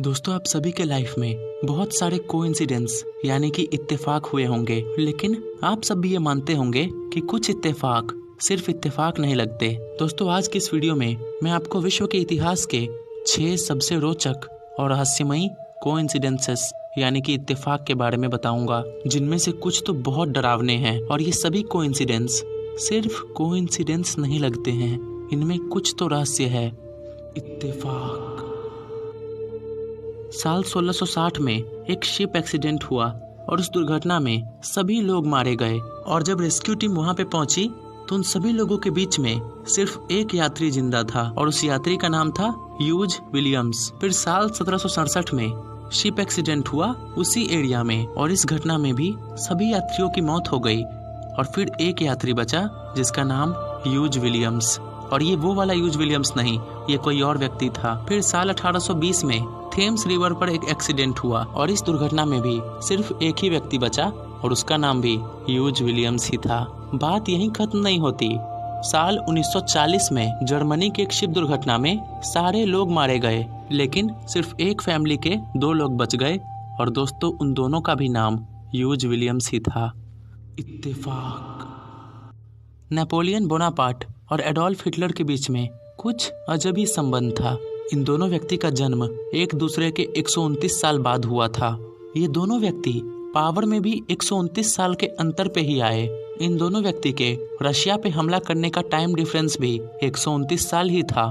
दोस्तों, आप सभी के लाइफ में बहुत सारे कोइंसिडेंस यानी कि इत्तेफाक हुए होंगे, लेकिन आप सब भी ये मानते होंगे कि कुछ इत्तेफाक सिर्फ इत्तेफाक नहीं लगते। दोस्तों, आज की इस वीडियो में मैं आपको विश्व के इतिहास के 6 सबसे रोचक और रहस्यमयी कोइंसिडेंसेस यानी कि इत्तेफाक के बारे में बताऊंगा, जिनमें से कुछ तो बहुत डरावने हैं और ये सभी कोइंसिडेंस सिर्फ कोइंसिडेंस नहीं लगते हैं, इनमें कुछ तो रहस्य है। इत्तेफाक। साल 1660 में एक शिप एक्सीडेंट हुआ और उस दुर्घटना में सभी लोग मारे गए और जब रेस्क्यू टीम वहां पे पहुंची तो उन सभी लोगों के बीच में सिर्फ एक यात्री जिंदा था और उस यात्री का नाम था ह्यूज विलियम्स। फिर साल 1767 में शिप एक्सीडेंट हुआ उसी एरिया में और इस घटना में भी सभी यात्रियों की मौत हो गई और फिर एक यात्री बचा जिसका नाम ह्यूज विलियम्स, और ये वो वाला ह्यूज विलियम्स नहीं, ये कोई और व्यक्ति था। फिर साल 1820 में थेम्स रिवर पर एक एक्सीडेंट हुआ और इस दुर्घटना में भी सिर्फ एक ही व्यक्ति बचा और उसका नाम भी ह्यूज विलियम्स ही था। बात यहीं खत्म नहीं होती। साल 1940 में जर्मनी की एक शिप दुर्घटना में सारे लोग मारे गए, लेकिन सिर्फ एक फैमिली के 2 लोग बच गए और दोस्तों, उन दोनों का भी नाम ह्यूज विलियम्स ही था। इत्तेफाक। नेपोलियन बोनापार्ट और एडोल्फ हिटलर के बीच में कुछ अजब ही संबंध था। इन दोनों व्यक्ति का जन्म एक दूसरे के 129 साल बाद हुआ था। ये दोनों व्यक्ति पावर में भी 129 साल के अंतर पे ही आए। इन दोनों व्यक्ति के रशिया पे हमला करने का टाइम डिफरेंस भी 129 साल ही था।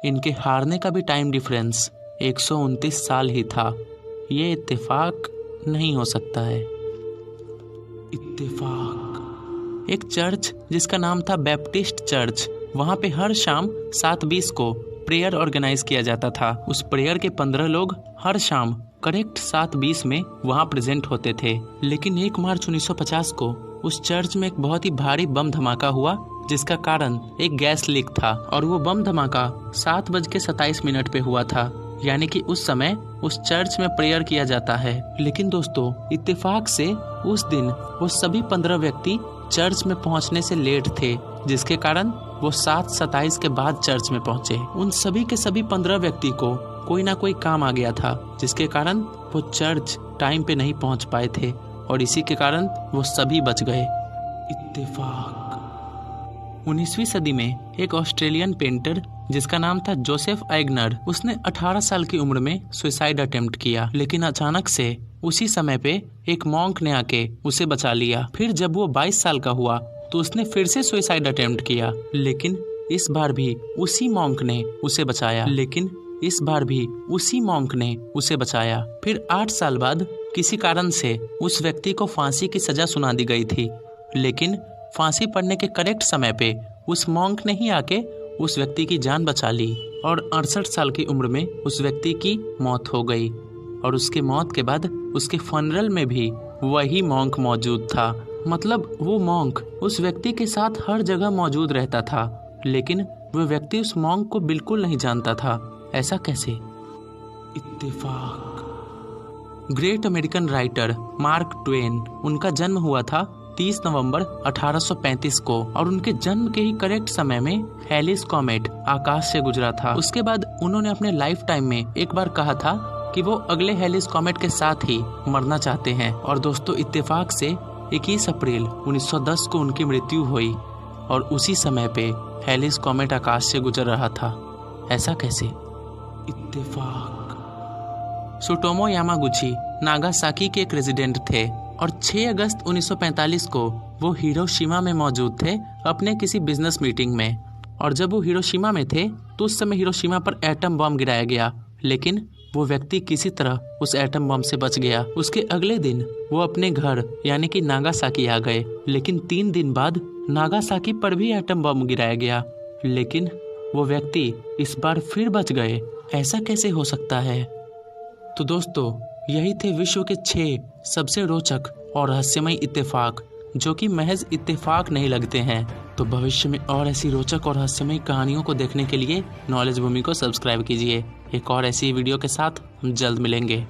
इनके हारने का भी टाइम डिफरेंस 129 साल ही था। ये इत्तेफाक नहीं हो सकता है। इत्तेफाक। एक चर्च जिसका नाम था बैप्टिस्ट चर्च, वहाँ पे हर शाम 7:20 को प्रेयर ऑर्गेनाइज किया जाता था। उस प्रेयर के 15 लोग हर शाम करेक्ट 7:20 में वहाँ प्रेजेंट होते थे। लेकिन 1 मार्च 1950 को उस चर्च में एक बहुत ही भारी बम धमाका हुआ, जिसका कारण एक गैस लीक था और वो बम धमाका 7:27 पे हुआ था, यानी कि उस समय उस चर्च में प्रेयर किया जाता है। लेकिन दोस्तों, इत्तेफाक से उस दिन वो सभी 15 व्यक्ति चर्च में पहुंचने से लेट थे, जिसके कारण वो 7:27 के बाद चर्च में पहुंचे। उन सभी के सभी 15 व्यक्ति को कोई ना कोई काम आ गया था, जिसके कारण वो चर्च टाइम पे नहीं पहुंच पाए थे और इसी के कारण वो सभी बच गए। इत्तेफाक। 19वीं सदी में एक ऑस्ट्रेलियन पेंटर जिसका नाम था जोसेफ आइगनर, उसने 18 साल की उम्र में सुसाइड अटेम्प्ट किया, लेकिन अचानक से उसी समय पे एक मॉन्क ने आके उसे बचा लिया। फिर जब वो 22 साल का हुआ तो उसने फिर से सुसाइड अटेम्प्ट किया, लेकिन इस बार भी उसी मॉन्क ने उसे बचाया। फिर 8 साल बाद किसी कारण से उस व्यक्ति को फांसी की सजा सुना दी गई थी, लेकिन फांसी पड़ने के करेक्ट समय पे उस मॉन्क ने ही आके उस व्यक्ति की जान बचा ली और 68 साल की उम्र में उस व्यक्ति की मौत हो गई और उसके मौत के बाद उसके फनरल में भी वही मॉन्क मौजूद था। मतलब वो मॉन्क उस व्यक्ति के साथ हर जगह मौजूद रहता था, लेकिन वो व्यक्ति उस मॉन्क को बिल्कुल नहीं जानता था। ऐसा कैसे? इत्तेफाक। Great American writer mark Twain, उनका जन्म हुआ था 30 नवंबर 1835 को और उनके जन्म के ही करेक्ट समय में हेलिस कॉमेट आकाश से गुजरा था। उसके बाद उन्होंने अपने लाइफ टाइम में एक बार कहा था कि वो अगले हेलिस कॉमेट के साथ ही मरना चाहते हैं और दोस्तों, इत्तेफाक से 21 अप्रैल 1910 को उनकी मृत्यु हुई और उसी समय पे हेलिस कॉमेट आकाश से गुजर रहा था। ऐसा कैसे? इत्तेफाक। सुटोमो यामागुची नागासाकी के एक रेजिडेंट थे और 6 अगस्त 1945 को वो हिरोशिमा में मौजूद थे अपने किसी बिजनेस मीटिंग में। और जब वो हिरोशिमा में थे तो उस समय हिरोशिमा पर एटम बम गिराया गया, लेकिन वो व्यक्ति किसी तरह उस एटम बम से बच गया। उसके अगले दिन वो अपने घर यानी कि नागासाकी आ गए, लेकिन 3 दिन बाद नागासाकी पर भी एटम बम गिराया गया, लेकिन वो व्यक्ति इस बार फिर बच गए। ऐसा कैसे हो सकता है? तो दोस्तों, यही थे विश्व के 6 सबसे रोचक और रहस्यमय इत्तेफाक, जो कि महज इत्तेफाक नहीं लगते हैं। तो भविष्य में और ऐसी रोचक और रहस्यमय कहानियों को देखने के लिए नॉलेज भूमि को सब्सक्राइब कीजिए। एक और ऐसी वीडियो के साथ हम जल्द मिलेंगे।